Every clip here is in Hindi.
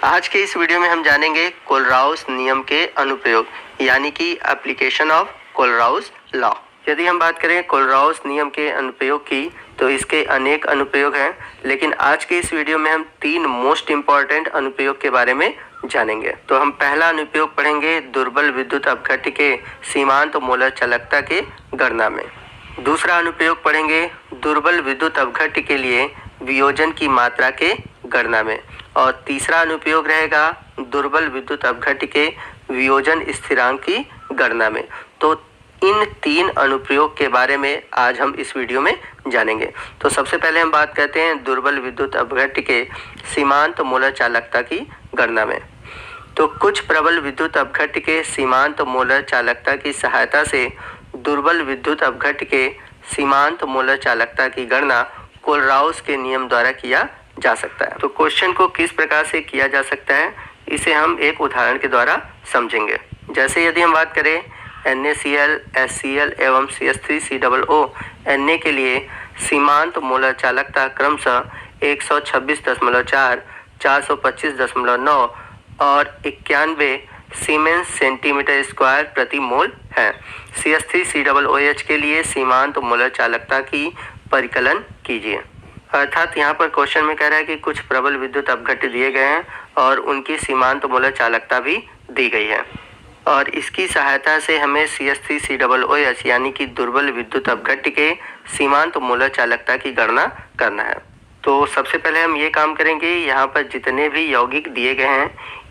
आज के इस वीडियो में हम जानेंगे कोलराउस नियम के अनुप्रयोग यानी कि एप्लीकेशन ऑफ कोलराउस लॉ। यदि हम बात करें कोलराउस नियम के अनुप्रयोग की तो इसके अनेक अनुप्रयोग हैं, लेकिन आज के इस वीडियो में हम 3 मोस्ट इम्पॉर्टेंट अनुप्रयोग के बारे में जानेंगे। तो हम पहला अनुप्रयोग पढ़ेंगे दुर्बल विद्युत अपघट्य के सीमांत मोलर चालकता के गणना में। दूसरा अनुप्रयोग पढ़ेंगे दुर्बल विद्युत अपघट्य के लिए वियोजन की मात्रा के गणना में। और तीसरा अनुप्रयोग रहेगा दुर्बल विद्युत अपघट्य के वियोजन स्थिरांक की गणना में। तो इन 3 अनुप्रयोग के बारे में आज हम इस वीडियो में जानेंगे। तो सबसे पहले हम बात करते हैं दुर्बल विद्युत अपघट्य के सीमांत मोलर चालकता की गणना में। तो कुछ प्रबल विद्युत अपघट्य के सीमांत मोलर चालकता की सहायता से दुर्बल विद्युत अपघट्य के सीमांत मोलर चालकता की गणना कोलराउस के नियम द्वारा किया जा सकता है। तो क्वेश्चन को किस प्रकार से किया जा सकता है, इसे हम एक उदाहरण के द्वारा समझेंगे। जैसे यदि हम बात करें NaCl, HCl एवं CH3COO Na के लिए सीमांत मोलर चालकता क्रमशः 126.4, 425.9 और 91 सीमेंस सेंटीमीटर स्क्वायर प्रति मोल है। CH3COOH के लिए सीमांत मोलर चालकता की परिकलन कीजिए। अर्थात यहाँ पर क्वेश्चन में कह रहा है कि कुछ प्रबल विद्युत अपघट्य दिए गए हैं और उनकी सीमांत मोलर चालकता भी दी गई है और इसकी सहायता से हमें CH3COOH यानी कि दुर्बल विद्युत अपघट्य के सीमांत मोलर चालकता की गणना करना है। तो सबसे पहले हम ये काम करेंगे, यहाँ पर जितने भी यौगिक दिए गए हैं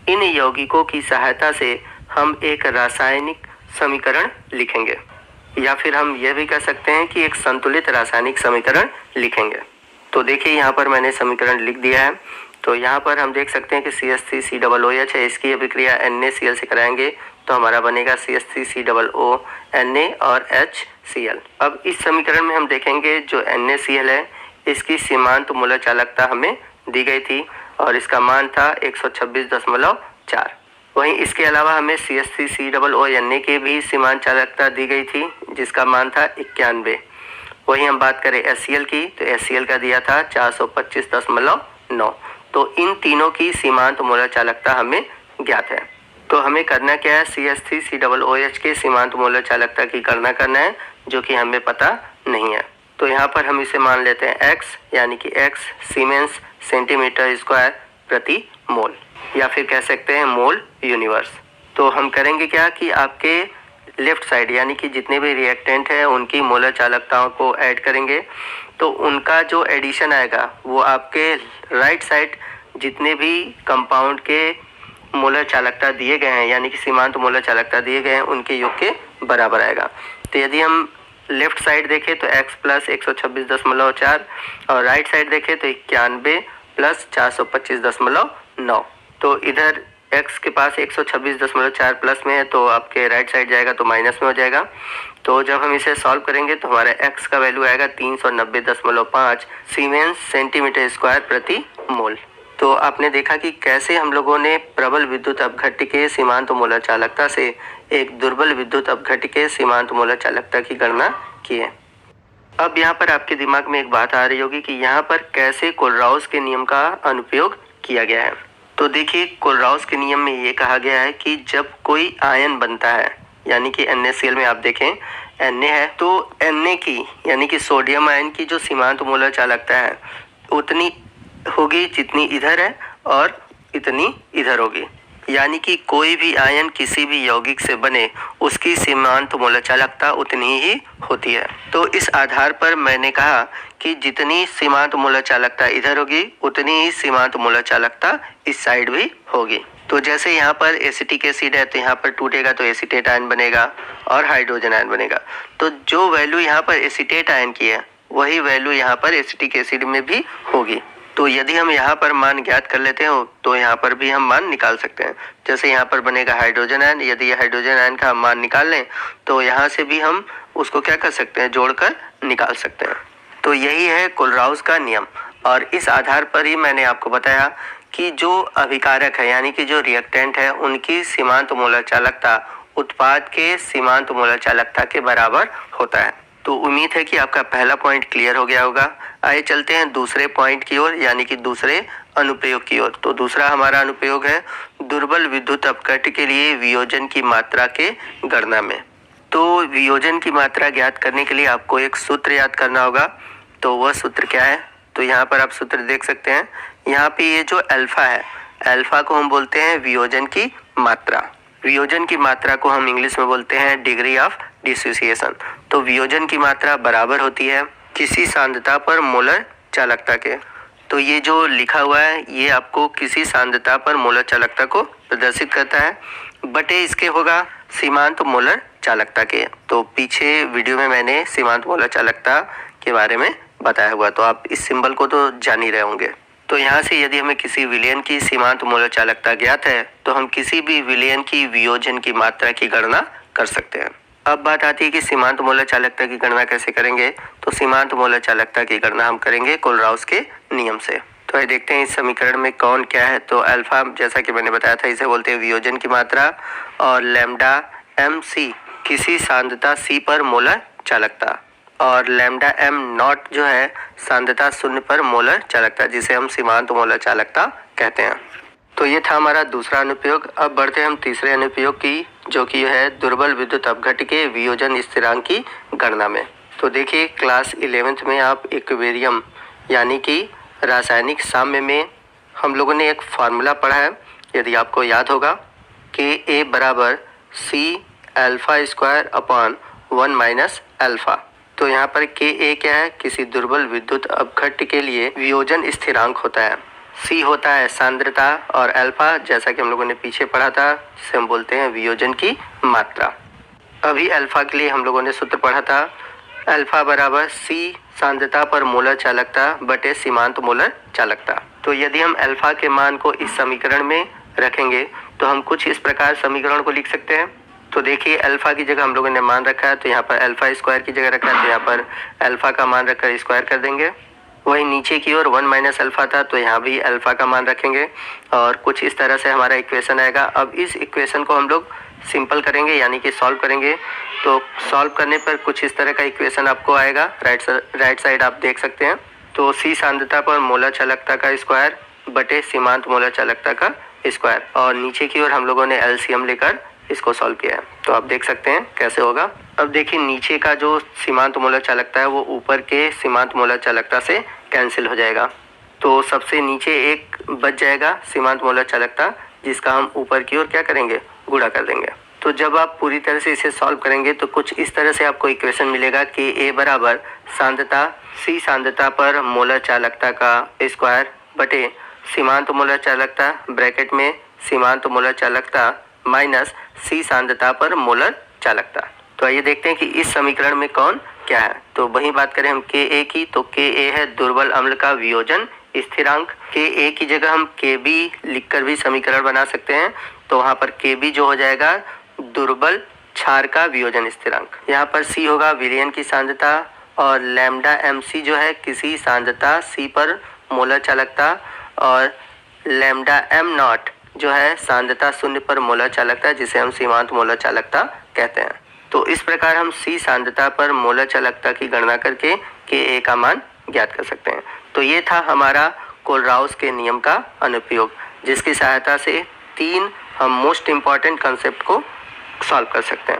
इन यौगिकों की सहायता से हम एक रासायनिक समीकरण लिखेंगे, या फिर हम यह भी कह सकते हैं कि एक संतुलित रासायनिक समीकरण लिखेंगे। तो देखिए यहाँ पर मैंने समीकरण लिख दिया है। तो यहाँ पर हम देख सकते हैं कि CH3COOH है, इसकी अभिक्रिया NaCl से कराएंगे तो हमारा बनेगा CH3COO Na और HCl। अब इस समीकरण में हम देखेंगे जो NaCl है इसकी सीमांत मोलर चालकता हमें दी गई थी और इसका मान था 126.4। वहीं इसके अलावा हमें CH3COO Na की भी सीमांत चालकता दी गई थी जिसका मान था 91। वहीं हम बात करें HCl की तो HCl का दिया था 425.9। तो इन तीनों की सीमांत मोलर चालकता हमें ज्ञात है। तो हमें करना क्या है, CH3COOH के सीमांत मोलर चालकता की गणना करना है जो कि हमें पता नहीं है। तो यहाँ पर हम इसे मान लेते हैं x, यानी कि x सीमेंस सेंटीमीटर स्क्वायर प्रति मोल, या फिर कह सकते हैं मोल यूनिवर्स। तो हम करेंगे क्या कि आपके लेफ्ट साइड यानी कि जितने भी रिएक्टेंट हैं उनकी मोलर चालकताओं को ऐड करेंगे तो उनका जो एडिशन आएगा वो आपके राइट साइड जितने भी कंपाउंड के मोलर चालकता दिए गए हैं यानी कि सीमांत मोलर चालकता दिए गए हैं उनके योग के बराबर आएगा। तो यदि हम लेफ्ट साइड देखें तो x प्लस 126.4 और राइट साइड देखें तो 91 प्लस 425.9। तो इधर x के पास 126.4 प्लस में है तो आपके राइट साइड जाएगा तो माइनस में हो जाएगा। तो जब हम इसे सॉल्व करेंगे तो हमारा x का वैल्यू आएगा 390.5 सीमेंस सेंटीमीटर स्क्वायर प्रति मोल। तो आपने देखा कि कैसे हम लोगों ने प्रबल विद्युत अपघट्य के सीमांत मोलर चालकता से एक दुर्बल विद्युत अपघट्य के सीमांत मोलर चालकता की गणना की है। अब यहाँ पर आपके दिमाग में एक बात आ रही होगी कि यहाँ पर कैसे कोलराउस के नियम का अनुप्रयोग किया गया है। तो देखिए कोलराउस के नियम में ये कहा गया है कि जब कोई आयन बनता है यानी कि NaCl में आप देखें Na है तो Na की यानी कि सोडियम आयन की जो सीमांत मोलर चालकता है उतनी होगी जितनी इधर है और इतनी इधर होगी, यानी कि कोई भी आयन किसी भी यौगिक से बने उसकी सीमांत मोलर चालकता उतनी ही होती है। तो इस आधार पर मैंने कहा कि जितनी सीमांत मोलर चालकता इधर होगी उतनी ही सीमांत मोलर चालकता इस साइड भी होगी। तो जैसे यहाँ पर एसिटिक एसिड है तो यहाँ पर टूटेगा तो एसीटेट आयन बनेगा और हाइड्रोजन आयन बनेगा। तो जो वैल्यू यहाँ पर एसीटेट आयन की है वही वैल्यू यहाँ पर एसिटिक एसिड में भी होगी। तो यदि हम यहाँ पर मान ज्ञात कर लेते हो तो यहाँ पर भी हम मान निकाल सकते हैं। जैसे यहाँ पर बनेगा हाइड्रोजन आयन, यदि हाइड्रोजन आयन का हम मान निकाल लें तो यहाँ से भी हम उसको क्या कर सकते हैं, जोड़कर निकाल सकते हैं। तो यही है कोलराउस का नियम और इस आधार पर ही मैंने आपको बताया कि जो अभिकारक है यानी कि जो रिएक्टेंट है उनकी सीमांत मोलर चालकता उत्पाद के सीमांत मोलर चालकता के बराबर होता है। तो उम्मीद है कि आपका पहला पॉइंट क्लियर हो गया होगा। आइए चलते हैं दूसरे पॉइंट की ओर यानी कि दूसरे अनुप्रयोग की ओर। तो दूसरा हमारा अनुप्रयोग है दुर्बल विद्युत अपघट्य के लिए वियोजन की मात्रा के गणना में। तो वियोजन की मात्रा ज्ञात करने के लिए आपको एक सूत्र याद करना होगा। तो वह सूत्र क्या है? तो यहाँ पर आप सूत्र देख सकते हैं। यहाँ पे ये जो अल्फा है, अल्फा को हम बोलते हैं वियोजन की मात्रा। वियोजन की मात्रा को हम इंग्लिश में बोलते हैं डिग्री ऑफ डिसोसिएशन। तो वियोजन की मात्रा बराबर होती है किसी सांद्रता पर मोलर चालकता के। तो ये जो लिखा हुआ है ये आपको किसी सांद्रता पर मोलर चालकता को प्रदर्शित करता है, बटे इसके होगा सीमांत मोलर चालकता के। तो पीछे वीडियो में मैंने सीमांत मोलर चालकता के बारे में बताया हुआ, तो आप इस सिंबल को तो जान ही रहे होंगे। तो यहाँ से यदि हमें किसी विलयन की सीमांत मोलर चालकता ज्ञात है तो हम किसी भी विलयन की वियोजन की मात्रा की गणना कर सकते हैं। अब बात आती है कि सीमांत मोलर चालकता की गणना कैसे करेंगे। तो सीमांत मोलर चालकता की गणना हम करेंगे कोलराउस के नियम से। तो ये देखते हैं इस समीकरण में कौन क्या है। तो अल्फा, जैसा कि मैंने बताया था, इसे बोलते हैं वियोजन की मात्रा, और लैम्डा एम सी किसी सांद्रता सी पर मोलर चालकता, और लैम्डा एम नॉट जो है सांद्रता शून्य पर मोलर चालकता, जिसे हम सीमांत मोलर चालकता कहते हैं। तो ये था हमारा दूसरा अनुप्रयोग। अब बढ़ते हैं हम तीसरे अनुप्रयोग की, जो कि है दुर्बल विद्युत अपघट्य के वियोजन स्थिरांक की गणना में। तो देखिए क्लास 11th में आप इक्विलिब्रियम यानी कि रासायनिक साम्य में हम लोगों ने एक फार्मूला पढ़ा है, यदि आपको याद होगा, कि ए बराबर C alpha square upon 1 minus alpha. तो यहाँ पर के ए क्या है? किसी दुर्बल विद्युत अपघट्य के लिए वियोजन स्थिरांक होता है। सी होता है सांद्रता, और अल्फा, जैसा कि हम लोगों ने पीछे पढ़ा था, जिसे हम बोलते हैं वियोजन की मात्रा। अभी अल्फा के लिए हम लोगों ने सूत्र पढ़ा था, अल्फा बराबर सी सांद्रता पर मोलर चालकता बटे सीमांत मोलर चालकता। तो यदि हम अल्फा के मान को इस समीकरण में रखेंगे तो हम कुछ इस प्रकार समीकरण को लिख सकते हैं। तो देखिए अल्फा की जगह हम लोगों ने मान रखा है, तो यहाँ पर अल्फा स्क्वायर की जगह रखा है, तो यहाँ पर अल्फा का मान रखकर स्क्वायर कर देंगे। वही नीचे की ओर 1 माइनस अल्फा था, तो यहाँ भी अल्फा का मान रखेंगे, और कुछ इस तरह से हमारा इक्वेशन आएगा। अब इस इक्वेशन को हम लोग सिंपल करेंगे, यानी कि सॉल्व करेंगे। तो सॉल्व करने पर कुछ इस तरह का इक्वेशन आपको आएगा। राइट साइड आप देख सकते हैं। तो सी सांद्रता पर मोलर चालकता का स्क्वायर बटे सीमांत मोलर चालकता का स्क्वायर, और नीचे की ओर हम लोगों ने एलसीएम लेकर इसको सॉल्व किया है। तो आप देख सकते हैं कैसे होगा। अब देखिए नीचे का जो सीमांत मोलर चालकता है वो ऊपर के सीमांत मोलर चालकता से कैंसिल हो जाएगा। तो सबसे नीचे एक बच जाएगा सीमांत मोलर चालकता, जिसका हम ऊपर की ओर क्या करेंगे? गुणा कर देंगे। तो जब आप पूरी तरह से इसे सॉल्व करेंगे तो कुछ इस तरह से आपको इक्वेशन मिलेगा कि ए बराबर सांद्रता सी सांद्रता पर मोलर चालकता का स्क्वायर बटे सीमांत मोलर चालकता ब्रैकेट में सीमांत मोलर चालकता माइनस सी सांद्रता पर मोलर चालकता। तो आइए देखते हैं कि इस समीकरण में कौन क्या है। तो वही बात करें हम के ए की, तो के ए है दुर्बल अम्ल का वियोजन स्थिरांक। के ए की जगह हम के बी लिखकर भी समीकरण बना सकते हैं। तो वहाँ पर के बी जो हो जाएगा दुर्बल क्षार का वियोजन स्थिरांक। यहाँ पर सी होगा विलयन की सांद्रता, और लैम्डा एम सी जो है किसी सांद्रता सी पर मोलर चालकता, और लैम्डा एम नॉट जो है सांद्रता शून्य पर मोलर चालकता, जिसे हम सीमांत मोलर चालकता कहते हैं। तो इस प्रकार हम सी सांद्रता पर मोलर चालकता की गणना करके के ए का मान ज्ञात कर सकते हैं। तो ये था हमारा कोलराउस के नियम का अनुप्रयोग, जिसकी सहायता से 3 हम मोस्ट इम्पॉर्टेंट कंसेप्ट को सॉल्व कर सकते हैं।